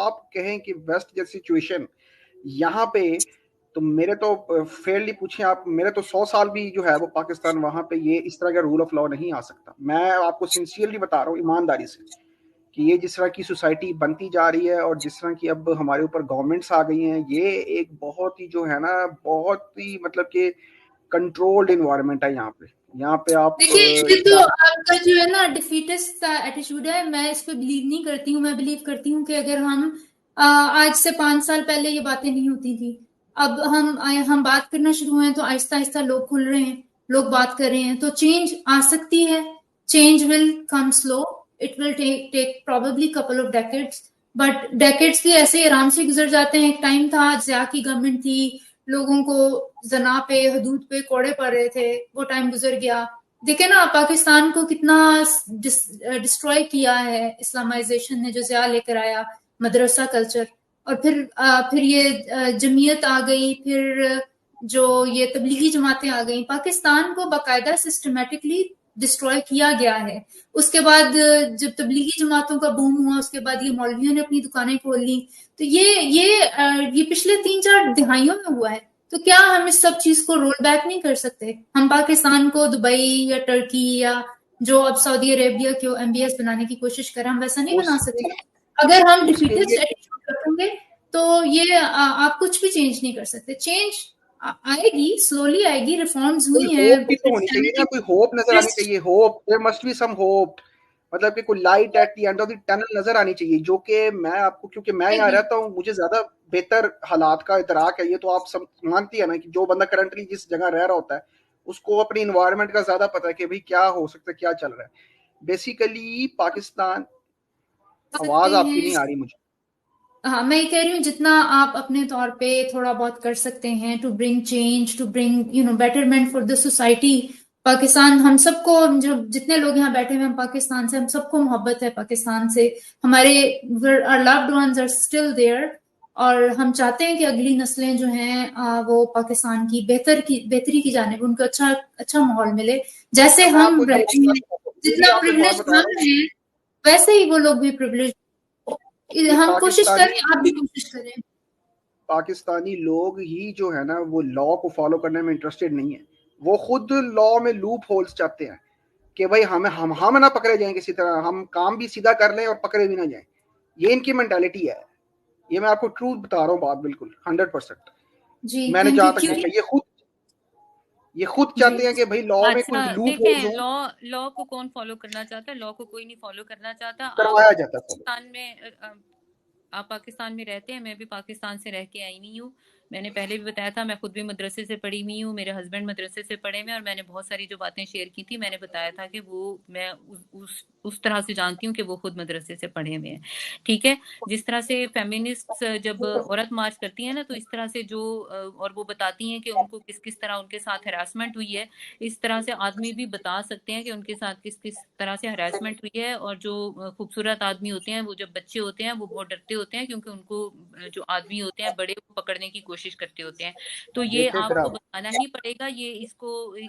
آپ کہیں کہ ویسٹ جیسی سچویشن یہاں پہ، تو میرے تو فیئرلی پوچھیں آپ، میرے تو 100 سال بھی جو ہے وہ پاکستان وہاں پہ یہ اس طرح کا رول آف لا نہیں آ سکتا. میں آپ کو سنسیئرلی بتا رہا ہوں ایمانداری سے کہ یہ جس طرح کی سوسائٹی بنتی جا رہی ہے اور جس طرح کی اب ہمارے اوپر گورنمنٹس آ گئی ہیں، یہ ایک بہت ہی جو ہے نا بہت ہی مطلب کہ کنٹرولڈ انوائرمنٹ ہے یہاں پہ آپ دیکھیے یہ تو آپ کا جو ہے نا ڈیفیٹسٹ ایٹیٹیوڈ ہے، میں اس پہ بلیو نہیں کرتی ہوں. میں بلیو کرتی ہوں کہ اگر ہم آج سے 5 سال پہلے یہ باتیں نہیں ہوتی تھی، اب ہم بات کرنا شروع ہیں تو آہستہ آہستہ لوگ کھل رہے ہیں، لوگ بات کر رہے ہیں، تو چینج آ سکتی ہے. Change will come slow, it will take probably couple of decades, but decades بھی ایسے آرام سے گزر جاتے ہیں. ایک ٹائم تھا، ضیاء کی گورنمنٹ تھی، لوگوں کو زنا پہ حدود پہ کوڑے پڑ رہے تھے، وہ ٹائم گزر گیا. دیکھیں نا پاکستان کو کتنا ڈسٹروائے کیا ہے اسلامائزیشن نے، جو ضیاء لے کر آیا، مدرسہ کلچر، اور پھر یہ جمعیت آ گئی، پھر جو یہ تبلیغی جماعتیں آ گئیں. پاکستان کو باقاعدہ سسٹمیٹکلی ڈسٹروائے کیا گیا ہے. اس کے بعد جب تبلیغی جماعتوں کا بوم ہوا، اس کے بعد یہ مولویوں نے اپنی دکانیں کھول لی. تو یہ پچھلے 3-4 دہائیوں میں ہوا ہے. تو کیا ہم اس سب چیز کو رول بیک نہیں کر سکتے؟ ہم پاکستان کو دبئی یا ٹرکی یا جو اب سعودی عربیہ کے MBS بنانے کی کوشش کریں، ہم ویسا نہیں بنا سکتے. اگر ہم اس کے ڈیفیٹسٹ لیے ایٹیٹیوڈ رکھیں گے تو یہ آپ کچھ بھی چینج نہیں کر سکتے. چینج آئے گی، سلولی آئے گی. ریفارمز کوئی ہوئی ہیں، ہوپ بھی تو ہونی چاہیے نا، کوئی ہوپ نظر آنی چاہیے. Hope, there must be some hope, مطلب کہ کوئی light at the end of the tunnel نظر آنی چاہیے. جو کہ میں آپ کو، کیونکہ میں یہاں رہتا ہوں، مجھے زیادہ بہتر حالات کا ادراک ہے. یہ تو آپ مانتی ہے نا کہ جو بندہ کرنٹلی جس جگہ رہ رہا ہوتا ہے اس کو اپنی انوائرمنٹ کا زیادہ پتا ہے کہ بھئی کیا ہو سکتا ہے، کیا چل رہا ہے. بیسیکلی پاکستان، آواز آپ کی نہیں آ رہی مجھے. ہاں میں یہ کہہ رہی ہوں، جتنا آپ اپنے طور پہ تھوڑا بہت کر سکتے ہیں to bring change, to bring betterment for the society. Pakistan, ہم سب کو، جو جتنے لوگ یہاں بیٹھے ہوئے ہیں پاکستان سے، ہم سب کو محبت ہے پاکستان سے. ہمارے loved ones are still there، اور ہم چاہتے ہیں کہ اگلی نسلیں جو ہیں وہ پاکستان کی بہتری کی جانب ان کو اچھا ماحول ملے. جیسے میں آپ ہم کو ایک رہتے ہیں، میری جتنا آپ کو ایک بات پرولیج بتا رہا ہم ہیں ویسے ہی وہ لوگ بھی پرولیج. ہوں. ہم کوشش کریں، آپ بھی کوشش کریں. پاکستانی لوگ ہی جو ہے نا وہ لا کو فالو کرنے میں انٹرسٹڈ نہیں ہے. وہ خود لا میں لوپ ہولز چاہتے ہیں کہ بھائی ہم نہ پکڑے جائیں کسی طرح، ہم کام بھی سیدھا کر لیں اور پکڑے بھی نہ جائیں. یہ ان کی مینٹالٹی ہے. یہ میں آپ کو ٹروتھ بتا رہا ہوں، بات بالکل 100%. جی میں نے تھینک جہاں یو. تک دیکھا یہ خود چاہتے ہیں کہ بھائی لا میں کوئی لوپ ہولز دیکھیں، ہوں. لا کو کون فالو کرنا چاہتا ہے؟ لا کو کوئی نہیں فالو کرنا چاہتا. کروایا جاتا ہے. آپ پاکستان میں رہتے ہیں، میں بھی پاکستان سے رہ کے آئی نہیں ہوں. میں نے پہلے بھی بتایا تھا، میں خود بھی مدرسے سے پڑھی ہوئی ہوں، میرے ہسبینڈ مدرسے سے پڑھے ہوئے ہیں، اور میں نے بہت ساری جو باتیں شیئر کی تھی میں نے بتایا تھا کہ وہ میں اس طرح سے جانتی ہوں کہ وہ خود مدرسے سے پڑھے ہوئے ہیں. ٹھیک ہے، جس طرح سے فیمنسٹ جب عورت مارچ کرتی ہیں نا، تو اس طرح سے جو اور وہ بتاتی ہیں کہ ان کو کس طرح ان کے ساتھ ہراسمنٹ ہوئی ہے، اس طرح سے آدمی بھی بتا سکتے ہیں کہ ان کے ساتھ کس طرح سے ہراسمنٹ ہوئی ہے. اور جو خوبصورت آدمی ہوتے ہیں، وہ جب بچے ہوتے ہیں وہ بہت ڈرتے ہوتے ہیں، کیونکہ ان کو جو آدمی ہوتے ہیں بڑے، وہ پکڑنے کی کوشش کرتے ہوتے ہیں. تو یہ آپ کو بتانا ہی پڑے گا. یہ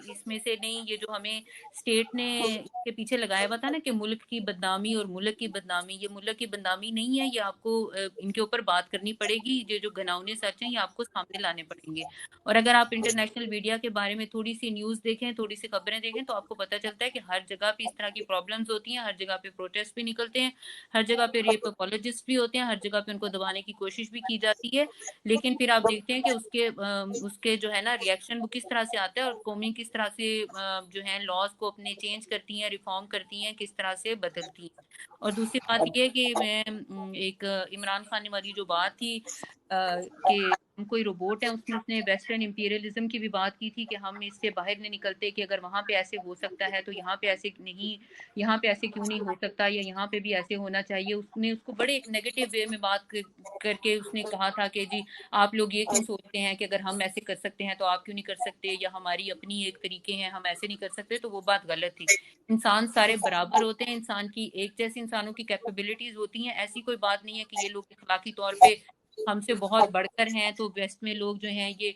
اس میں سے نہیں، یہ جو ہمیں اسٹیٹ نے اس کے پیچھے لگایا ہوا تھا نا کہ ملک کی بدنامی اور ملک کی بدنامی، یہ ملک کی بدنامی نہیں ہے. یہ آپ کو ان کے اوپر بات کرنی پڑے گی. یہ جو گھناؤنے سچ ہیں یہ آپ کو سامنے لانے پڑیں گے. اور اگر آپ انٹرنیشنل میڈیا کے بارے میں تھوڑی سی نیوز دیکھیں، تھوڑی سی خبریں دیکھیں، تو آپ کو پتہ چلتا ہے کہ ہر جگہ پہ اس طرح کی پرابلمز ہوتی ہیں، ہر جگہ پہ پروٹیسٹ بھی نکلتے ہیں، ہر جگہ پہ ریپ اپولوجسٹ بھی ہوتے ہیں، ہر جگہ پہ ان کو دبانے کی کوشش بھی کی جاتی ہے. لیکن پھر آپ دیکھتے ہیں کہ اس کے جو ہے نا ریئیکشن وہ کس طرح سے آتا ہے، اور قومی کس طرح سے جو ہے لاز کو اپنے چینج کرتی ہیں، ریفارم کرتی ہیں، کس طرح سے بدلتی ہیں. اور دوسری بات یہ کہ میں ایک عمران خان والی جو بات تھی کہ ہم کوئی روبوٹ ہے، اس نے ویسٹرن امپیریلزم کی بھی بات کی تھی کہ ہم اس سے باہر نہیں نکلتے، کہ اگر وہاں پہ ایسے ہو سکتا ہے تو یہاں پہ ایسے نہیں، یہاں پہ ایسے کیوں نہیں ہو سکتا، یا یہاں پہ بھی ایسے ہونا چاہیے. اس نے اس کو بڑے ایک نیگیٹو وے میں بات کر کے اس نے کہا تھا کہ جی آپ لوگ یہ کیوں سوچتے ہیں کہ اگر ہم ایسے کر سکتے ہیں تو آپ کیوں نہیں کر سکتے، یا ہماری اپنی ایک طریقے ہیں ہم ایسے نہیں کر سکتے. تو وہ بات غلط تھی. انسان سارے برابر ہوتے ہیں، انسان کی ایک جیسی انسانوں کی کیپیبلٹیز ہوتی ہیں. ایسی کوئی بات نہیں ہے کہ یہ لوگ اخلاقی طور پہ ہم سے بہت بڑھ کر ہیں. تو ویسٹ میں لوگ جو ہیں یہ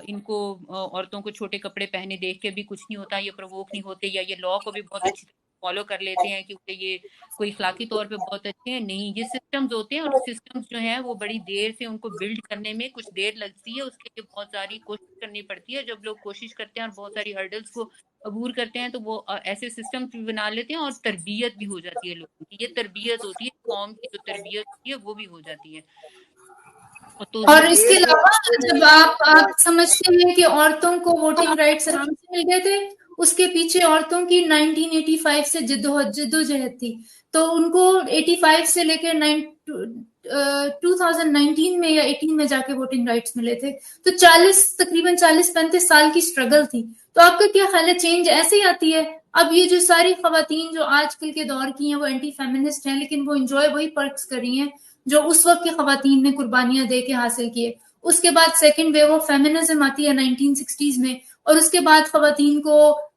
ان کو عورتوں کو چھوٹے کپڑے پہنے دیکھ کے بھی کچھ نہیں ہوتا، یہ پرووک نہیں ہوتے، یا یہ لا کو بھی بہت اچھی فالو کر لیتے ہیں کیونکہ یہ کوئی اخلاقی طور پہ بہت اچھے ہیں. نہیں, یہ سسٹمز ہوتے ہیں اور سسٹمز جو ہیں وہ بڑی دیر سے ان کو بلڈ کرنے میں کچھ دیر لگتی ہے, اس کے لیے بہت ساری کوشش کرنی پڑتی ہے. جب لوگ کوشش کرتے ہیں اور بہت ساری ہرڈلس کو عبور کرتے ہیں تو وہ ایسے سسٹم بھی بنا لیتے ہیں اور تربیت بھی ہو جاتی ہے لوگوں کی. یہ تربیت ہوتی ہے, قوم کی جو تربیت ہوتی ہے وہ بھی ہو جاتی ہے. اور اس کے علاوہ جب آپ سمجھتے ہیں کہ عورتوں کو ووٹنگ رائٹس آرام سے مل گئے تھے, اس کے پیچھے عورتوں کی 1985 سے جدوجہد تھی. تو ان کو 85 سے لے کے 2019 میں یا 18 میں جا کے ووٹنگ رائٹس ملے تھے. تو تقریباً 40-35 سال کی سٹرگل تھی. تو آپ کا کیا خیال ہے, چینج ایسے ہی آتی ہے؟ اب یہ جو ساری خواتین جو آج کل کے دور کی ہیں وہ اینٹی فیمنسٹ ہیں, لیکن وہ انجوائے وہی پرکس کر رہی ہیں جو اس وقت کی خواتین نے قربانیاں دے کے حاصل کیے. اس کے بعد سیکنڈ ویو آف فیمنزم آتی ہے 1960s میں, اور اس کے بعد خواتین کو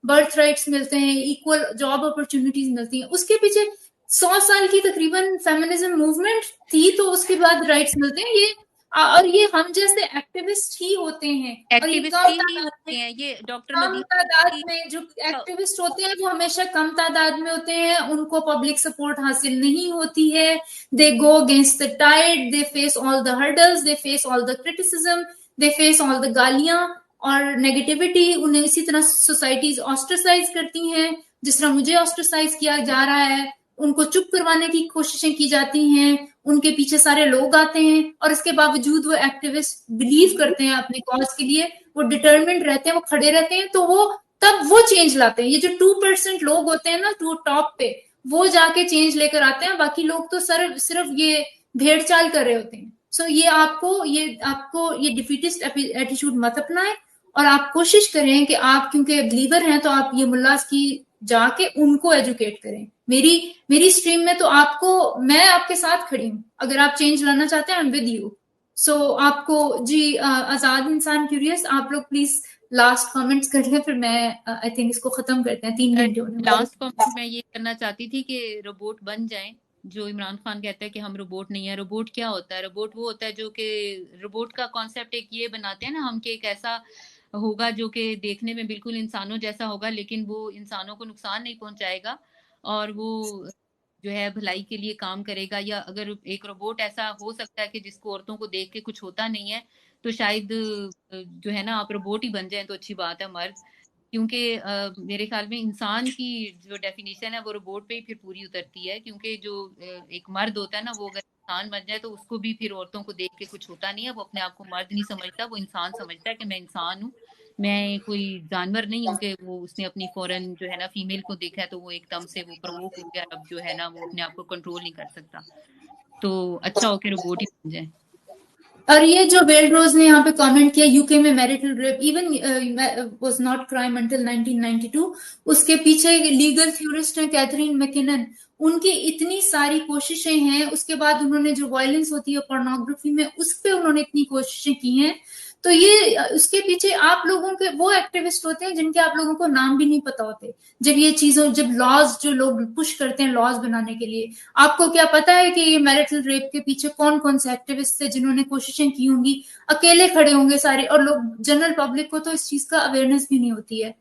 برتھ رائٹس ملتے ہیں, ایکول جاب اپرچونٹیز ملتی ہیں. اس کے پیچھے 100 سال کی تقریباً فیمنزم موومنٹ تھی, تو اس کے بعد رائٹس ملتے ہیں. اور یہ ہم جیسے ایکٹیوسٹ ہی ہوتے ہیں, اور یہ کم تعداد میں جو ایکٹیوسٹ ہوتے ہیں وہ ہمیشہ کم تعداد میں ہوتے ہیں, ان کو پبلک سپورٹ حاصل نہیں ہوتی ہے. They go against the tide, they face all the hurdles, they face all the criticism, they face all the گالیاں اور نیگیٹیوٹی. انہیں اسی طرح سوسائٹیز آسٹرسائز کرتی ہیں, جس طرح مجھے آسٹرسائز کیا جا رہا ہے. ان کو چپ کروانے کی کوششیں کی جاتی ہیں, ان کے پیچھے سارے لوگ آتے ہیں, اور اس کے باوجود وہ ایکٹیوسٹ بلیو کرتے ہیں اپنے کاز کے لیے, وہ ڈٹرمنٹ رہتے ہیں, وہ کھڑے رہتے ہیں. تو وہ تب وہ چینج لاتے ہیں. یہ جو 2% لوگ ہوتے ہیں نا ٹاپ پہ, وہ جا کے چینج لے کر آتے ہیں. باقی لوگ تو صرف یہ بھیڑ چال کر رہے ہوتے ہیں. سو یہ آپ کو یہ ڈیفیٹسٹ ایٹیٹیوڈ مت اپنائیں, اور آپ کوشش کریں کہ آپ کیونکہ بلیور ہیں تو آپ یہ ملاز کی جا کے ان کو ایجوکیٹ کریں. میری اسٹریم میں تو میں آپ کے ساتھ کھڑی ہوں. اگر آپ چینج لانا چاہتے ہیں I'm with you. سو آپ کو جی آزاد انسان کیوریس, آپ لوگ پلیز لاسٹ کامنٹس کر لیں, پھر میں آئی تھنک اس کو ختم کرتے ہیں. 3 گھنٹے لاسٹ کامنٹ میں یہ کرنا چاہتی تھی کہ روبوٹ بن جائیں. جو عمران خان کہتا ہے کہ ہم روبوٹ نہیں ہیں. روبوٹ کیا ہوتا ہے؟ روبوٹ وہ ہوتا ہے جو کہ روبوٹ کا کانسیپٹ ایک یہ بناتے ہیں نا ہم, کہ ایک ایسا ہوگا جو کہ دیکھنے میں بالکل انسانوں جیسا ہوگا, لیکن وہ انسانوں کو نقصان نہیں پہنچائے گا, اور وہ جو ہے بھلائی کے لیے کام کرے گا. یا اگر ایک روبوٹ ایسا ہو سکتا ہے کہ جس کو عورتوں کو دیکھ کے کچھ ہوتا نہیں ہے, تو شاید جو ہے نا آپ روبوٹ ہی بن جائیں تو اچھی بات ہے. مرد, کیونکہ میرے خیال میں انسان کی جو ڈیفینیشن ہے وہ روبوٹ پہ ہی پھر پوری اترتی ہے. کیونکہ جو ایک مرد ہوتا ہے نا, وہ اگر انسان بن جائے تو اس کو بھی پھر عورتوں کو دیکھ کے کچھ ہوتا نہیں ہے. وہ اپنے آپ کو مرد نہیں سمجھتا, وہ انسان سمجھتا ہے کہ میں انسان ہوں, میں کوئی جانور نہیں ہوں. کہ وہ اس نے اپنی فوراً جو ہے نا فیمیل کو دیکھا ہے تو وہ ایک دم سے وہ پرووک ہو گیا, اب جو ہے نا وہ اپنے آپ کو کنٹرول نہیں کر سکتا. تو اچھا ہو کہ روبوٹ ہی بن جائے. اور یہ جو ویلڈ روز نے یہاں پہ کامنٹ کیا, یو کے میں marital rape even was not crime until 1992. اس کے پیچھے لیگل تھیورسٹ ہیں کیتھرین میکنن, ان کی اتنی ساری کوششیں ہیں. اس کے بعد انہوں نے جو وائلنس ہوتی ہے پورنوگرافی میں, اس پہ انہوں نے اتنی کوششیں کی ہیں. تو یہ اس کے پیچھے آپ لوگوں کے وہ ایکٹیوسٹ ہوتے ہیں جن کے آپ لوگوں کو نام بھی نہیں پتا ہوتے. جب لاز جو لوگ پش کرتے ہیں لاز بنانے کے لیے, آپ کو کیا پتا ہے کہ یہ میریٹل ریپ کے پیچھے کون کون سے ایکٹیوسٹ تھے جنہوں نے کوششیں کی ہوں گی؟ اکیلے کھڑے ہوں گے سارے, اور لوگ جنرل پبلک کو تو اس چیز کا اویئرنیس بھی نہیں ہوتی ہے.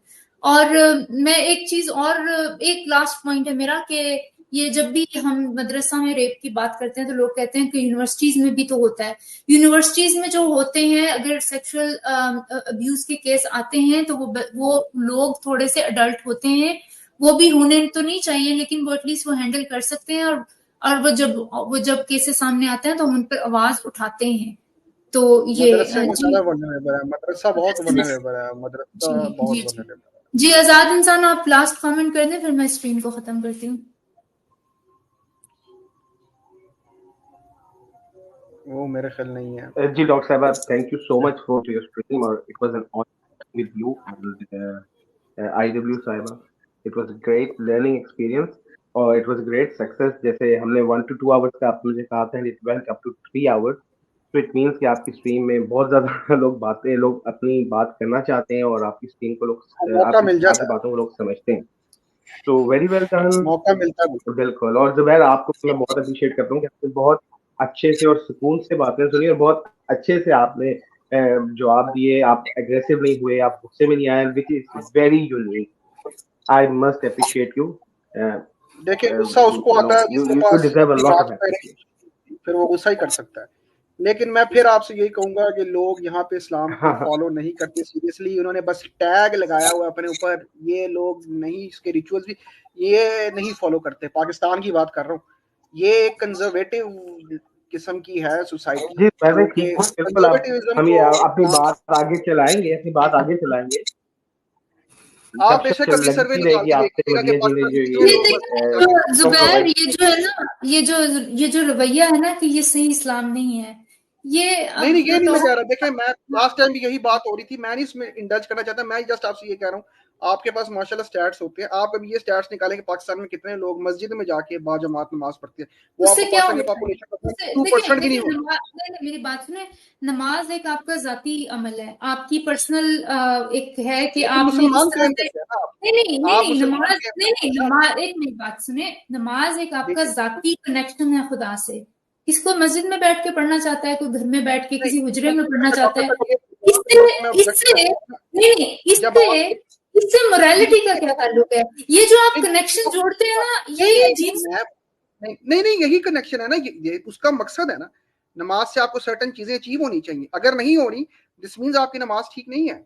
اور میں ایک چیز اور, ایک لاسٹ پوائنٹ ہے میرا, کہ یہ جب بھی ہم مدرسہ میں ریپ کی بات کرتے ہیں تو لوگ کہتے ہیں کہ یونیورسٹیز میں بھی تو ہوتا ہے. یونیورسٹیز میں جو ہوتے ہیں, اگر سیکشل ابیوز کے کیس آتے ہیں تو وہ لوگ تھوڑے سے اڈلٹ ہوتے ہیں, وہ بھی ہونے تو نہیں چاہیے, لیکن وہ ایٹ لیسٹ وہ ہینڈل کر سکتے ہیں. اور وہ جب کیسز سامنے آتے ہیں تو ہم ان پر آواز اٹھاتے ہیں. تو یہ مدرسہ بہت ونریبل ہے, مدرسہ بہت ونریبل ہے. جی آزاد انسان, آپ لاسٹ کامنٹ کر دیں, پھر میں اسکرین کو ختم کرتی ہوں. وہ میرے خیال نہیں ہے. جی ڈاکٹر صاحبہ, thank you so much for your stream, اور it was an honour with you and I W صاحبہ. It was a great learning experience, اور it was a great success. جیسے ہم نے 1 to 2 hours کا آپ نے مجھے کہا تھا, it went up to 3 hours. تو اٹ مینس کہ آپ کی اسٹریم میں بہت زیادہ لوگ اپنی بات کرنا چاہتے ہیں, اور آپ کی اسٹریم کو آپ کی باتوں کو لوگ سمجھتے ہیں. تو ویری ویل ڈن, موقع ملتا ہے بالکل. اور زبیر, آپ کو میں بہت اپریشیٹ کرتا ہوں کہ آپ نے بہت اچھے سے اور سکون سے باتیں سنی, اور بہت اچھے سے آپ نے جواب دیے. آپ اگریسو نہیں ہوئے, آپ غصے میں نہیں آئے, which is very unique. I must appreciate you. دیکھیں غصہ اس کو آتا ہے جس کے پاس اپنی بات کرنے، پھر وہ غصہ ہی کر سکتا ہے. لیکن میں پھر آپ سے یہی کہوں گا کہ لوگ یہاں پہ اسلام کو فالو نہیں کرتے سیریسلی، انہوں نے بس ٹیگ لگایا ہوا اپنے اوپر. یہ لوگ نہیں، اس کے ریچولز بھی یہ نہیں فالو کرتے. پاکستان کی بات کر رہا ہوں، یہ ایک کنزرویٹو قسم کی ہے سوسائٹی. جی بالکل، ہم یہ اپنی بات آگے چلائیں گے، آپ بے شک ابھی سروے نکال کے دیکھیے گا کہ زبیر یہ جو ہے نا، یہ جو رویہ ہے نا کہ یہ صحیح اسلام نہیں ہے، یہ نہیں یہ نہیں میں کہہ رہا. دیکھیں میں لاسٹ ٹائم بھی یہی بات ہو رہی تھی، میں نہیں اس میں انڈلج کرنا چاہتا. میں جسٹ آپ سے یہ کہہ رہا ہوں، آپ کے پاس ماشاءاللہ سٹیٹس ہوتے ہیں، آپ ابھی یہ سٹیٹس نکالیں کہ پاکستان میں کتنے لوگ مسجد میں جا کے باجماعت نماز پڑھتے ہیں. وہ آپ کو پاکستان کی پاپولیشن کا 2% بھی نہیں ہوتا. میری بات سنیں، نماز ایک آپ کا ذاتی عمل ہے، آپ کی پرسنل ایک ہے کہ آپ مسلمان کلیم کرتے ہیں نا. نہیں نماز ایک میری بات سنیں، نماز ایک آپ کا ذاتی کنیکشن ہے خدا سے. کس کو مسجد میں بیٹھ کے پڑھنا چاہتا ہے، کوئی گھر میں بیٹھ کے کسی حجرے میں پڑھنا چاہتا ہے. اس سے موریلٹی کا کیا تعلق ہے؟ یہ جو آپ کنیکشن جوڑتے ہیں نا، یہ عجیب. نہیں یہی کنیکشن ہے نا، یہ اس کا مقصد ہے نا. نماز سے آپ کو سرٹن چیزیں اچیو ہونی چاہیے، اگر نہیں ہونی دس مینز آپ کی نماز ٹھیک نہیں ہے.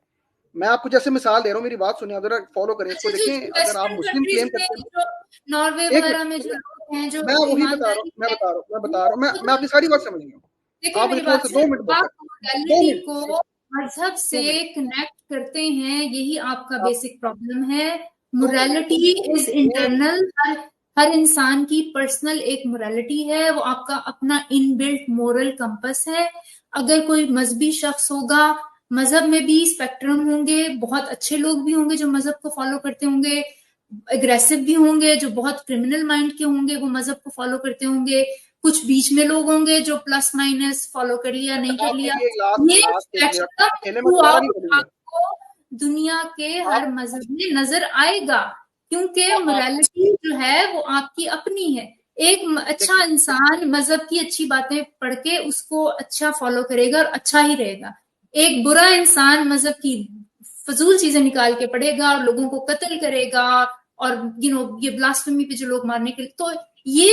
میں آپ کو جیسے مثال دے رہا ہوں، میری بات سنیں، اگر فالو کریں اس کو. دیکھیں اگر آپ مسلم کلیم کرتے ہیں، ناروے وغیرہ میں جو لوگ ہیں جو میں وہی بتا رہا ہوں، میں اپنی ساری بات سمجھ گیا. آپ مجھے تھوڑا سا 2 منٹ کو مذہب سے کنیکٹ کرتے ہیں، یہی آپ کا بیسک پرابلم ہے. موریلٹی از انٹرنل، ہر انسان کی پرسنل ایک موریلٹی ہے، وہ آپ کا اپنا ان بلٹ مورل کمپس ہے. اگر کوئی مذہبی شخص ہوگا، مذہب میں بھی اسپیکٹرم ہوں گے، بہت اچھے لوگ بھی ہوں گے جو مذہب کو فالو کرتے ہوں گے، اگریسو بھی ہوں گے جو بہت کرمنل مائنڈ کے ہوں گے، وہ مذہب کو فالو کرتے ہوں گے. کچھ بیچ میں لوگ ہوں گے جو پلس مائنس فالو کر لیا نہیں کر لیا. آپ کو دنیا کے ہر مذہب میں نظر آئے گا، کیونکہ موریلٹی جو ہے وہ آپ کی اپنی ہے. ایک اچھا انسان مذہب کی اچھی باتیں پڑھ کے اس کو اچھا فالو کرے گا اور اچھا ہی رہے گا. ایک برا انسان مذہب کی فضول چیزیں نکال کے پڑھے گا اور لوگوں کو قتل کرے گا، اور یہ بلاسفیمی پہ جو لوگ مارنے کے لیے. تو یہ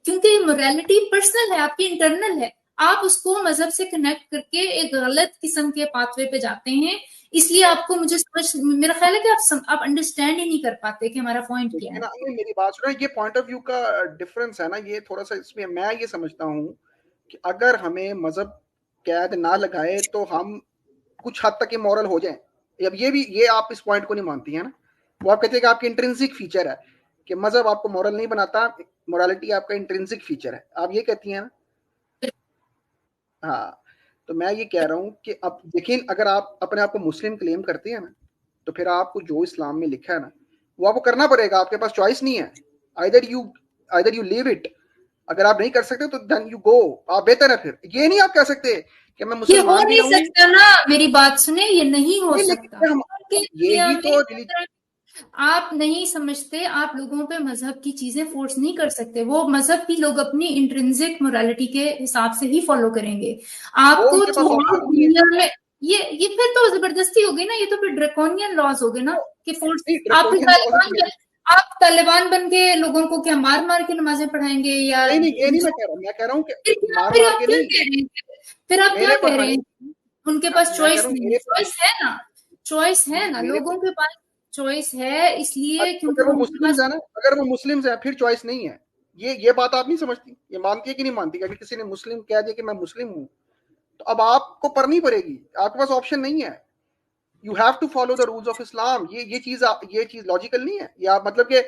کیونکہ موریلٹی پرسنل ہے، آپ کی انٹرنل ہے، آپ اس کو مذہب سے کنیکٹ کر کے ایک غلط قسم کے پاتھ وے پہ جاتے ہیں. اس لیے آپ کو مجھے میرا خیال ہے کہ آپ انڈرسٹینڈ ہی نہیں کر پاتے کہ ہمارا پوائنٹ کیا ہے. میری بات سنیں، یہ پوائنٹ آف ویو کا ڈفرنس ہے نا، یہ تھوڑا سا اس میں میں یہ سمجھتا ہوں کہ اگر ہمیں مذہب قید نہ لگائے تو ہم کچھ حد تک مورل ہو جائیں. اب یہ آپ اس پوائنٹ کو نہیں مانتی ہیں نا. وہ آپ کہتے ہیں کہ آپ کی انٹرنسک فیچر ہے کہ مذہب آپ کو مورل نہیں بناتا، مورالٹی آپ کا انٹرنسک فیچر ہے، آپ یہ کہتی ہیں نا. ہاں تو میں یہ کہہ رہا ہوں کہ اب دیکھیں، اگر آپ اپنے آپ کو مسلم کلیم کرتے ہیں نا، تو پھر آپ کو جو اسلام میں لکھا ہے نا وہ آپ کو کرنا پڑے گا. آپ کے پاس چوائس نہیں ہے. either you leave it. اگر آپ نہیں کر سکتے تو then you go. آپ بہتر ہے. پھر یہ نہیں آپ کہہ سکتے کہ میں مسلمان بھی نہیں ہو سکتا نا. میری بات سنیں، یہ نہیں ہو سکتا. یہی تو آپ نہیں سمجھتے، آپ لوگوں پہ مذہب کی چیزیں فورس نہیں کر سکتے. وہ مذہب کی لوگ اپنی انٹرنزک موریلٹی کے حساب سے ہی فالو کریں گے. آپ کو دنیا میں یہ پھر تو زبردستی ہوگی نا، یہ تو پھر ڈریکونین لاز ہوگے نا کہ فورس. آپ طالبان بن کے لوگوں کو کیا مار مار کے نمازیں پڑھائیں گے؟ یا یہ نہیں میں کہہ رہا ہوں کہ مار مار کے نہیں. پھر آپ کیا کہہ رہے ہیں؟ ان کے پاس چوائس نہیں ہے. چوائس ہے نا، چوائس ہے نا، لوگوں کے پاس چوائس ہے. اس لیے اگر وہ مسلمز ہیں نا، اگر وہ مسلمز ہیں پھر چوائس نہیں ہے. یہ بات آپ نہیں سمجھتی. یہ مانتی ہے کہ نہیں مانتی؟ اگر کسی نے مسلم کہہ دیا کہ میں مسلم ہوں تو اب آپ کو پڑھنی پڑے گی. آپ کے پاس آپشن نہیں ہے. You have to follow the rules of Islam. یہ چیز لاجیکل نہیں ہے. یا مطلب کہ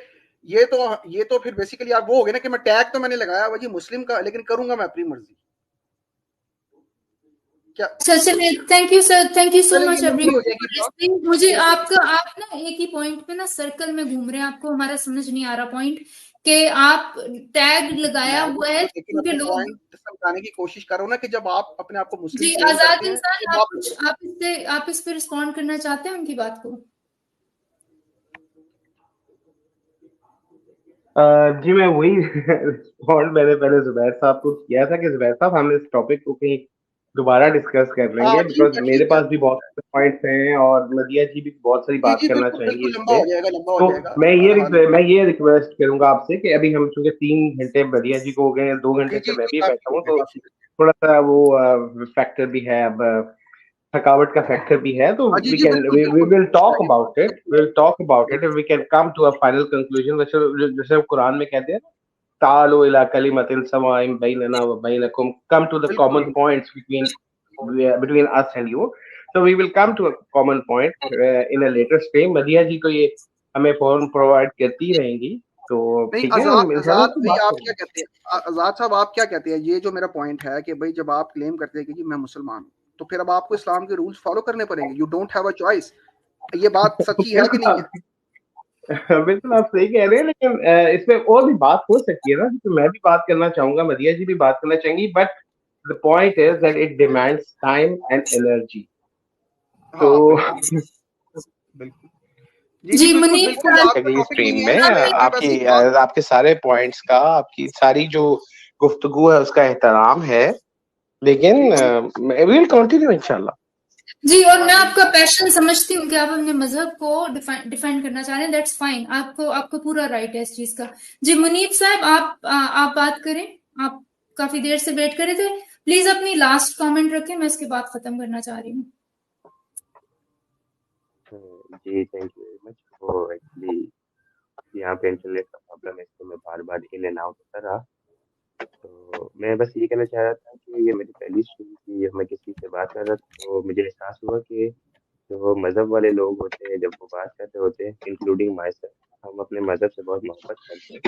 یہ تو پھر بیسیکلی آپ وہ ہو گئے نا کہ میں ٹیگ تو میں نے لگایا ہوا جی مسلم کا، لیکن کروں گا میں اپنی مرضی. Thank you sir, thank you so much. مجھے آپ نا ایک ہی پوائنٹ پہ نا سرکل میں گھوم رہے ہیں. آپ کو ہمارا سمجھ نہیں آ رہا پوائنٹ کہ آپ ٹیگ لگایا ہوا ہے کیونکہ لوگ سمجھانے کی کوشش کر رہا ہوں نا کہ جب آپ اپنے آپ کو مسلم جی آزاد انسان، آپ اس پہ رسپونڈ کرنا چاہتے ہیں ان کی بات کو؟ جی میں وہی رسپونڈ میں نے پہلے زبیر صاحب کو کیا تھا کہ زبیر صاحب ہم اس ٹاپک کو کہیں دوبارہ ڈسکس کر لیں گے, بیکاز میرے پاس بھی بہت سارے پوائنٹس ہیں اور مدیہ جی بھی بہت ساری بات کرنا چاہیں گے اس پہ. تو میں یہ ریکویسٹ کروں گا آپ سے کہ ابھی ہم چونکہ 3 گھنٹے مدیہ جی کو ہو گئے ہیں, 2 گھنٹے سے میں بھی بیٹھا ہوں, تو تھوڑا سا وہ فیکٹر بھی ہے, اب تھکاوٹ کا فیکٹر بھی ہے, تو we will talk about it if we can come to a final conclusion. جیسے قرآن میں کہتے ہیں تعالوا الى كلمة سواء بيننا وبينكم, come to the common points between us and you. So we will come to a common point in a later stage. Madhya جی کو یہ ہمیں فورم پرووائڈ کرتی رہیں گی. تو آزاد صاحب آپ کیا کہتے ہیں, یہ جو میرا پوائنٹ ہے کہ بھائی جب آپ کلیم کرتے ہیں کہ جی میں مسلمان ہوں, تو پھر اب آپ کو اسلام کے رولز فالو کرنے پڑیں گے, you don't have a choice. یہ بات سچی ہے کہ نہیں ہے؟ بالکل آپ صحیح کہہ رہے ہیں, لیکن اس میں اور بھی بات ہو سکتی ہے نا, کیونکہ میں بھی بات کرنا چاہوں گا, مدیہ جی بھی بات کرنا چاہیں گی, but the point is that it demands time and energy. تو جی منیب اگلی اسٹریم میں آپ کے سارے پوائنٹس کا, آپ کی ساری جو گفتگو ہے اس کا احترام ہے, لیکن we'll continue انشاءاللہ. جی, اور میں آپ کا پیشن سمجھتی ہوں کہ آپ اپنے مذہب کو ڈیفینڈ کرنا چاہ رہے ہیں, دیٹس فائن, آپ کو پورا رائٹ ہے اس چیز کا. جی منیب صاحب آپ بات کریں, آپ کافی دیر سے ویٹ کرے تھے, پلیز اپنی لاسٹ کامنٹ رکھیں, میں اس کے بعد ختم کرنا چاہ رہی ہوں. جی تھینک یو ویری مچ. وہ ایکچولی یہاں پہ انٹرنیٹ کا پرابلم ہے, اس کو میں بار بار ان اینڈ آؤٹ ہوتا رہا. تو میں بس یہ کہنا چاہ رہا تھا کہ یہ میری پہلی اسٹریم تھی, میں کسی سے بات کر رہا تھا, تو مجھے احساس ہوا کہ جو مذہب والے لوگ ہوتے ہیں جب وہ بات کرتے ہوتے ہیں, انکلوڈنگ مائی سیلف, ہم اپنے مذہب سے بہت محبت کرتے ہیں,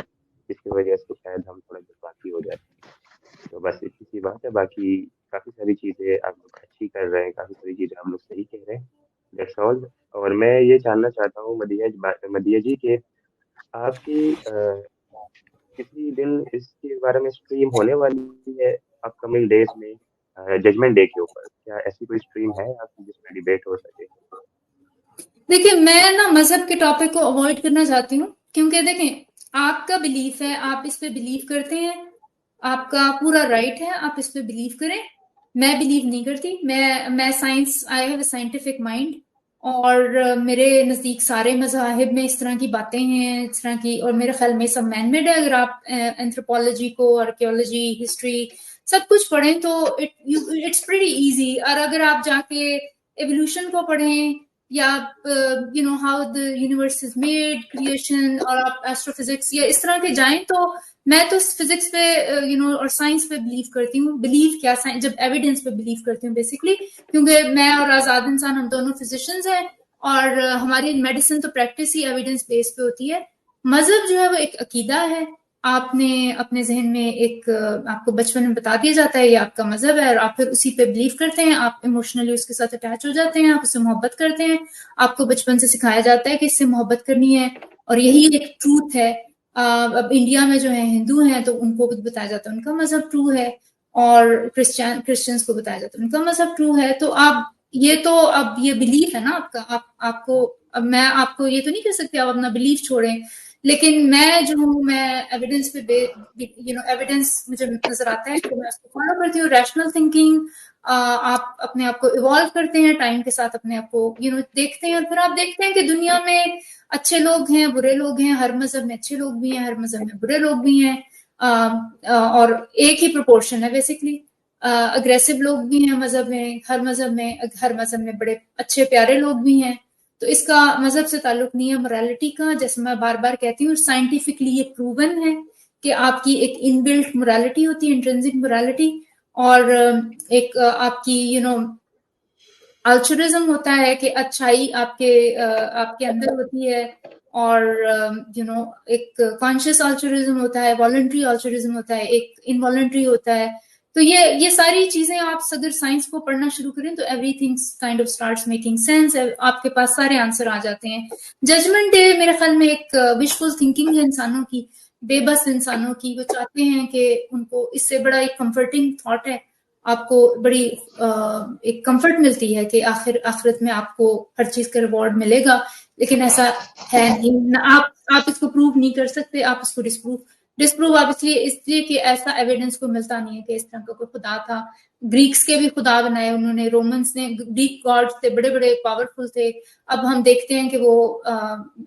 جس کی وجہ سے شاید ہم تھوڑا جذباتی ہو جاتے ہیں. تو بس اتنی سی بات ہے, باقی کافی ساری چیزیں آپ لوگ اچھی کر رہے ہیں, کافی ساری چیزیں آپ لوگ صحیح کہہ رہے ہیں, دیٹس آل. اور میں یہ جاننا چاہتا ہوں مدیہ جی کہ آپ کی کسی دن اس کے بارے میں اسٹریم ہونے والی ہے اپ کمنگ ڈیز میں, ججمنٹ ڈے کے اوپر, کیا ایسی کوئی اسٹریم ہے آپ کی جس میں ڈیبیٹ ہو سکے؟ دیکھیں میں نا مذہب کے ٹاپک کو اوائڈ کرنا چاہتی ہوں, کیونکہ دیکھیں آپ کا بلیف ہے, آپ اس پہ بلیو کرتے ہیں, آپ کا پورا رائٹ ہے, آپ اس پہ بلیو کریں. میں بلیو نہیں کرتی, میں science, I have a scientific mind, اور میرے نزدیک سارے مذاہب میں اس طرح کی باتیں ہیں, اس طرح کی, اور میرے خیال میں سب مین میڈ ہے. اگر آپ اینتھروپولوجی کو, آرکیولوجی, ہسٹری سب کچھ پڑھیں تو اٹس پریٹی ایزی. اور اگر آپ جا کے ایوولوشن کو پڑھیں یا how the universe is made, creation, اور آپ ایسٹرو فزکس یا اس طرح کے جائیں, تو میں تو فزکس پہ اور سائنس پہ بلیو کرتی ہوں. بلیو کیا, جب ایویڈنس پہ بلیو کرتی ہوں بیسکلی, کیونکہ میں اور آزاد انسان ہم دونوں فزیشینز ہیں, اور ہماری میڈیسن تو پریکٹس ہی ایویڈنس بیس پہ ہوتی ہے. مذہب جو ہے وہ ایک عقیدہ ہے. آپ نے اپنے ذہن میں ایک, آپ کو بچپن میں بتا دیا جاتا ہے یہ آپ کا مذہب ہے, اور آپ پھر اسی پہ بلیو کرتے ہیں, آپ ایموشنلی اس کے ساتھ اٹیچ ہو جاتے ہیں, آپ اس سے محبت کرتے ہیں. آپ کو بچپن سے سکھایا جاتا ہے کہ اس سے محبت کرنی ہے, اور یہی ایک ٹروتھ ہے. اب انڈیا میں جو ہے ہندو ہیں تو ان کو بتایا جاتا ہے ان کا مذہب ٹرو ہے, اور کرسچنس کو بتایا جاتا ہے ان کا مذہب ٹرو ہے. تو آپ یہ تو اب یہ بلیف ہے نا آپ کا, آپ کو, اب میں آپ کو یہ تو نہیں کہہ سکتی آپ اپنا بلیف چھوڑیں, لیکن میں جو ہوں میں ایویڈنس پہ ایویڈنس مجھے نظر آتا ہے تو میں اس کو فالو کرتی ہوں. ریشنل تھنکنگ, آپ اپنے آپ کو ایوالو کرتے ہیں ٹائم کے ساتھ, اپنے آپ کو دیکھتے ہیں, اور پھر آپ دیکھتے ہیں کہ دنیا میں اچھے لوگ ہیں, برے لوگ ہیں, ہر مذہب میں اچھے لوگ بھی ہیں, ہر مذہب میں برے لوگ بھی ہیں, اور ایک ہی پروپورشن ہے بیسکلی. اگریسو لوگ بھی ہیں مذہب میں, ہر مذہب میں بڑے اچھے پیارے لوگ بھی ہیں. تو اس کا مذہب سے تعلق نہیں ہے, morality کا, جیسے میں بار بار کہتی ہوں سائنٹیفکلی یہ پروون ہے کہ آپ کی ایک ان بلٹ morality ہوتی ہے, انٹرنسک morality, اور ایک آپ کی الچرزم ہوتا ہے کہ اچھائی آپ کے اندر ہوتی ہے, اور ایک کانشیس الچرزم ہوتا ہے, والنٹری الچرزم ہوتا ہے, ایک انوالنٹری ہوتا ہے. تو یہ ساری چیزیں آپ اگر سائنس کو پڑھنا شروع کریں تو every thing kind of starts making sense, آپ کے پاس سارے آنسر آ جاتے ہیں. ججمنٹ ڈے میرے خیال میں ایک وشفل تھنکنگ ہے انسانوں کی, بے بس انسانوں کی. وہ چاہتے ہیں کہ ان کو اس سے بڑا ایک کمفرٹنگ تھاٹ ہے, آپ کو بڑی ایک کمفرٹ ملتی ہے کہ آخرت میں آپ کو ہر چیز کا ریوارڈ ملے گا, لیکن ایسا ہے نہیں. آپ اس کو پروو نہیں کر سکتے, آپ اس کو ڈسپروو ڈسپروو آپ اس لیے کہ ایسا ایویڈنس کو ملتا نہیں ہے کہ اس طرح کا کوئی خدا تھا. گریکس کے بھی خدا بنائے انہوں نے, رومنس نے گریک گاڈز تھے, بڑے بڑے پاورفل تھے. اب ہم دیکھتے ہیں کہ وہ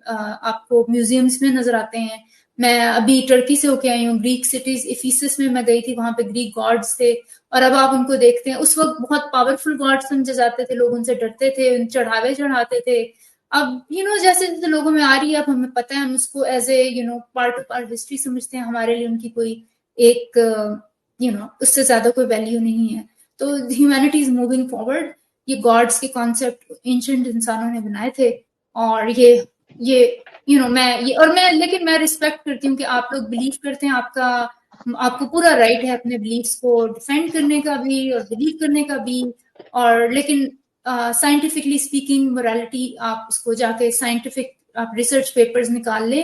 آپ کو میوزیمز میں نظر آتے ہیں. میں ابھی ٹرکی سے ہو کے آئی ہوں, گریک سٹیز ایفیسس میں گئی تھی, وہاں پہ گریک گاڈز تھے, اور اب آپ ان کو دیکھتے ہیں. اس وقت بہت پاورفل گاڈ سمجھے جاتے تھے, لوگ ان سے ڈرتے تھے, ان چڑھاوے چڑھاتے تھے. اب جیسے جیسے لوگوں میں آ رہی ہے, اب ہمیں پتہ ہے, ہم اس کو as a part of our history سمجھتے ہیں. ہمارے لیے ان کی کوئی ایک اس سے زیادہ کوئی ویلیو نہیں ہے. تو ہیومینٹی از موونگ فارورڈ. یہ گاڈس کے کانسیپٹ اینشنٹ انسانوں نے بنائے تھے, اور لیکن میں ریسپیکٹ کرتی ہوں کہ آپ لوگ بلیو کرتے ہیں. آپ کو پورا رائٹ ہے اپنے بلیفس کو ڈیفینڈ کرنے کا بھی اور بلیو کرنے کا بھی, اور لیکن سائنٹیفکلی اسپیکنگ موریلٹی آپ اس کو جا کے سائنٹیفک آپ ریسرچ پیپرز نکال لیں.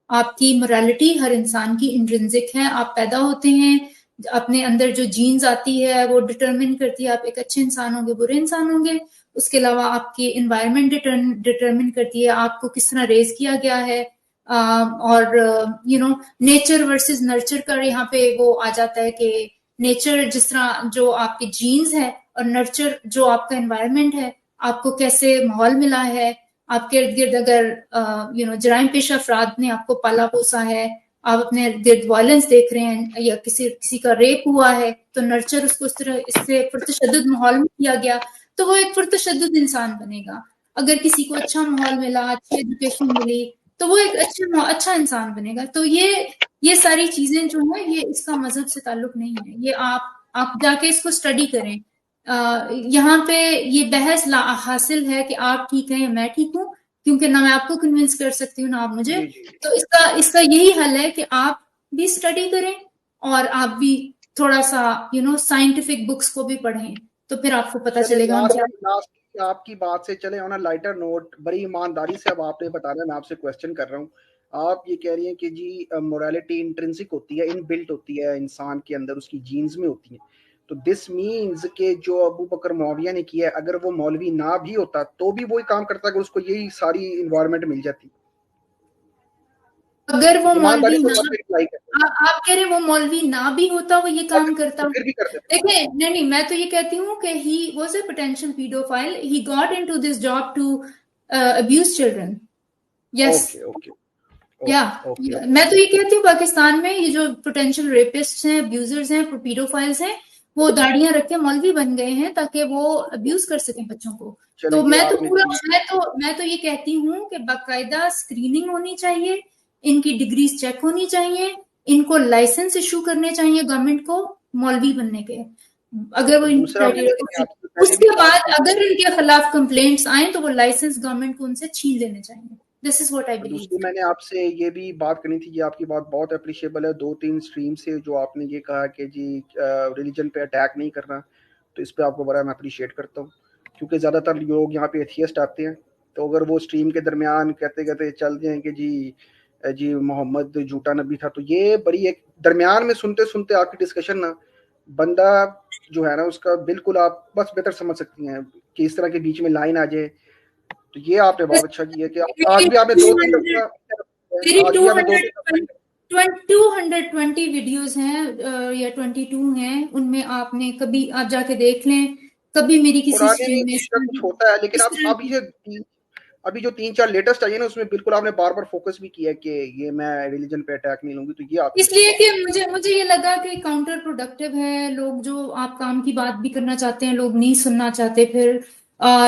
آپ کی موریلٹی ہر انسان کی انٹرنزک ہے. آپ پیدا ہوتے ہیں, اپنے اندر جو جینز آتی ہے وہ ڈٹرمن کرتی ہے آپ ایک اچھے انسان ہوں گے, برے انسان ہوں گے. اس کے علاوہ آپ کی انوائرمنٹ ڈٹرمن کرتی ہے آپ کو کس طرح ریز کیا گیا ہے. اور نیچر ورسز نرچر کا یہاں پہ وہ آ جاتا ہے کہ نیچر جس طرح جو آپ کے جینز ہے, اور نرچر جو آپ کا انوائرمنٹ ہے, آپ کو کیسے ماحول ملا ہے, آپ کے ارد گرد اگر جرائم پیشہ افراد نے آپ کو پالا پوسا ہے, آپ اپنے ارد گرد وائلنس دیکھ رہے ہیں, یا کسی کا ریپ ہوا ہے, تو نرچر اس کو اس سے پرتشدد ماحول میں کیا گیا, تو وہ ایک پرتشدد انسان بنے گا. اگر کسی کو اچھا ماحول ملا, اچھی ایجوکیشن ملی, تو وہ ایک اچھا انسان بنے گا. تو یہ ساری چیزیں جو ہیں, یہ اس کا مذہب سے تعلق نہیں ہے. یہ آپ جا کے اس کو اسٹڈی کریں. یہاں پہ یہ بحث حاصل ہے کہ آپ ٹھیک ہیں یا میں ٹھیک ہوں, کیونکہ نہ میں آپ کو کنونس کر سکتی ہوں نہ آپ مجھے. تو اس کا یہی حل ہے کہ آپ بھی اسٹڈی کریں, اور آپ بھی تھوڑا سا سائنٹیفک بکس کو بھی پڑھیں, تو پھر آپ کو پتا چلے گا. آپ کی بات سے چلے آن لائٹر نوٹ, بڑی ایمانداری سے اب آپ نے بتانا, میں آپ سے کوشچن کر رہا ہوں. آپ یہ کہہ رہی ہیں کہ جی موریلٹی انٹرنسک ہوتی ہے, ان بلٹ ہوتی ہے انسان کے اندر, اس کی جینز میں ہوتی ہیں. تو دس مینز کہ جو ابو بکر معاویہ نے کیا ہے, اگر وہ مولوی نہ بھی ہوتا تو بھی وہی کام کرتا, کہ اس کو یہی ساری انوائرمنٹ مل جاتی. اگر وہ مولوی آپ کہہ رہے وہ مولوی نہ بھی ہوتا, وہ یہ کام کرتا. دیکھیں نہیں, میں تو یہ کہتی ہوں کہ he was a potential pedophile. He got into this job to abuse children. Yes. میں تو یہ کہتی ہوں پاکستان میں یہ جو پوٹینشیل ریپسٹ ہیں, ابیوزرز ہیں, پیڈوفائلز ہیں, وہ داڑیاں رکھ کے مولوی بن گئے ہیں تاکہ وہ ابیوز کر سکیں بچوں کو. تو میں تو یہ کہتی ہوں کہ باقاعدہ اسکریننگ ہونی چاہیے, ان کی ڈگریز چیک ہونی چاہیے, ان کو لائسنس ایشو کرنے چاہیے گورنمنٹ کو مولوی بننے کے. اگر وہ اس کے بعد اگر ان کے خلاف کمپلینٹس آئیں تو وہ لائسنس گورنمنٹ کو ان سے چھین لینے چاہیے. This is what I believe. دوسری میں نے آپ سے یہ بھی بات کرنی تھی, یہ آپ کی بات بہت اپریشیبل ہے. 2-3 سٹریم سے جو آپ نے یہ کہا کہ جی ریلیجن پہ اٹیک نہیں کرنا, تو اس پہ آپ کو بڑا میں اپریشیٹ کرتا ہوں, کیونکہ زیادہ تر لوگ یہاں پہ ایتھیسٹ آتے ہیں, تو اگر وہ سٹریم کے درمیان کہتے کہتے چل جائیں کہ جی محمد جھوٹا نبی تھا, تو یہ بڑی ایک درمیان میں سنتے سنتے آپ کی ڈسکشن نا, بندہ جو ہے نا اس کا بالکل آپ بس بہتر سمجھ سکتی ہیں کہ اس طرح کے بیچ میں لائن آ جائے. تو یہ آپ نے بہت اچھا کیا کہ آج بھی آپ نے 220 ویڈیوز ہیں یا 22 ہیں, ان میں آپ نے کبھی آپ جا کے دیکھ لیں, کبھی میری کسی اسٹریم میں کچھ ہوتا ہے, لیکن ابھی جو 3-4 لیٹسٹ آئی ہے نا, اس میں بالکل آپ نے بار بار فوکس بھی کیا کہ یہ میں ریلیجن پہ اٹیک نہیں لوں گی. تو یہ آپ اس لیے کہ مجھے یہ لگا کہ کاؤنٹر پروڈکٹیو ہے. لوگ جو آپ کام کی بات بھی کرنا چاہتے ہیں لوگ نہیں سننا چاہتے, پھر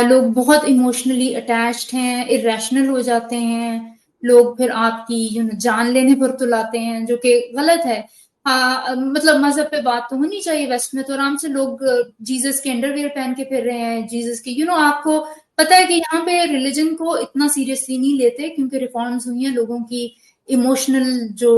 لوگ بہت ایموشنلی اٹیچڈ ہیں, irrational ہو جاتے ہیں لوگ, پھر آپ کی جان لینے پر تلاتے ہیں, جو کہ غلط ہے. مطلب مذہب پہ بات تو ہونی چاہیے. ویسٹ میں تو آرام سے لوگ جیزس کے انڈر ویئر پہن کے پھر رہے ہیں, جیزس کے آپ کو پتا ہے کہ یہاں پہ ریلیجن کو اتنا سیریسلی نہیں لیتے, کیونکہ ریفارمز ہوئی ہیں, لوگوں کی ایموشنل جو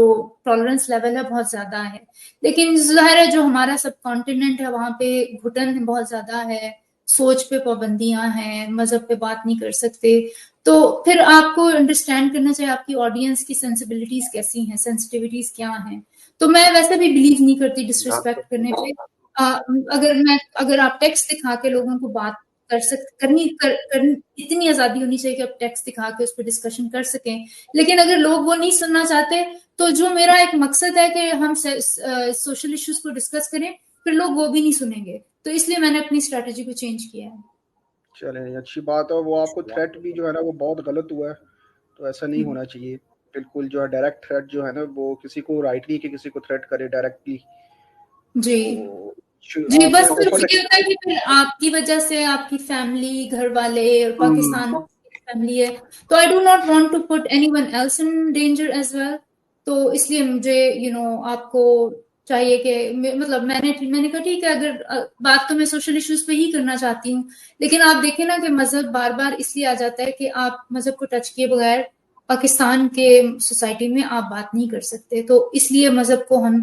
ٹالرنس لیول ہے بہت زیادہ ہے. لیکن ظاہر ہے جو ہمارا سب کانٹیننٹ ہے وہاں پہ گھٹن بہت زیادہ ہے, سوچ پہ پابندیاں ہیں, مذہب پہ بات نہیں کر سکتے. تو پھر آپ کو انڈرسٹینڈ کرنا چاہیے آپ کی آڈینس کی سینسیبلٹیز کیسی ہیں, سینسٹیوٹیز کیا ہیں. تو میں ویسے بھی بلیو نہیں کرتی ڈس ریسپیکٹ کرنے پہ. اگر آپ ٹیکسٹ دکھا کے لوگوں کو بات اتنی آزادی ہونی چاہیے کہ آپ ٹیکسٹ دکھا کے اس پہ ڈسکشن کر سکیں. لیکن اگر لوگ وہ نہیں سننا چاہتے تو جو میرا ایک مقصد ہے کہ ہم سوشل ایشوز کو ڈسکس کریں, پھر لوگ وہ بھی نہیں سنیں گے. تو اس لیے میں نے اپنی اسٹریٹجی کو چینج کیا ہے. چلیں اچھی بات ہے. وہ آپ کو تھریٹ بھی جو ہے نا وہ بہت غلط ہوا ہے, تو ایسا نہیں ہونا چاہیے. بالکل جو ہے ڈائریکٹ تھریٹ جو ہے نا وہ کسی کو رائٹ نہیں کہ کسی کو تھریٹ کرے ڈائریکٹلی. جی جی, بس پھر یہ ہوتا ہے کہ پھر آپ کی وجہ سے آپ کی فیملی, گھر والے اور پاکستان فیملی ہے, تو I do not want to put anyone else in danger as well. تو اس لیے مجھے آپ کو چاہیے کہ مطلب میں نے کہا ٹھیک ہے, اگر بات تو میں سوشل ایشوز پہ ہی کرنا چاہتی ہوں, لیکن آپ دیکھیں نا کہ مذہب بار بار اس لیے آ جاتا ہے کہ آپ مذہب کو ٹچ کیے بغیر پاکستان کے سوسائٹی میں آپ بات نہیں کر سکتے. تو اس لیے مذہب کو ہم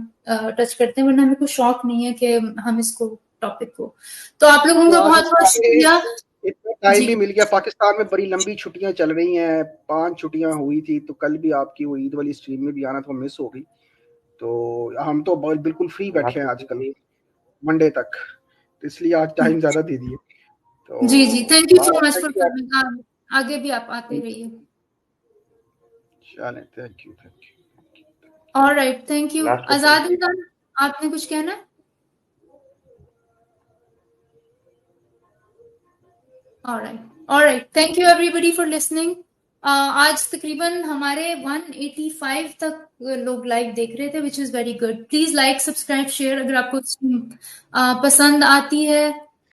ٹچ کرتے ہیں, ورنہ ہمیں کوئی شوق نہیں ہے کہ ہم اس کو ٹاپک کو. تو آپ لوگوں کا بہت بہت شکریہ. اتنا ٹائم بھی مل گیا. پاکستان میں بڑی لمبی چھٹیاں چل رہی ہیں, 5 چھٹیاں ہوئی تھی, تو کل بھی آپ کی وہ عید والی اسٹریم میں بھی آنا تھا, مس ہو گئی. تو ہم تو بالکل فری بیٹھے ہیں آج کل منڈے تک, تو اس لیے آج ٹائم زیادہ دے دیے. جی جی, thank you so much for coming. آگے بھی آپ آتے رہیے. چلیں, thank you. Alright, thank you. آزاد انسان, آپ نے کچھ کہنا؟ Alright, thank you everybody for listening. آج تقریباً ہمارے 185 تک لوگ لائیو دیکھ رہے تھے, which is very good. Please like, subscribe, share. اگر آپ کو پسند آتی ہے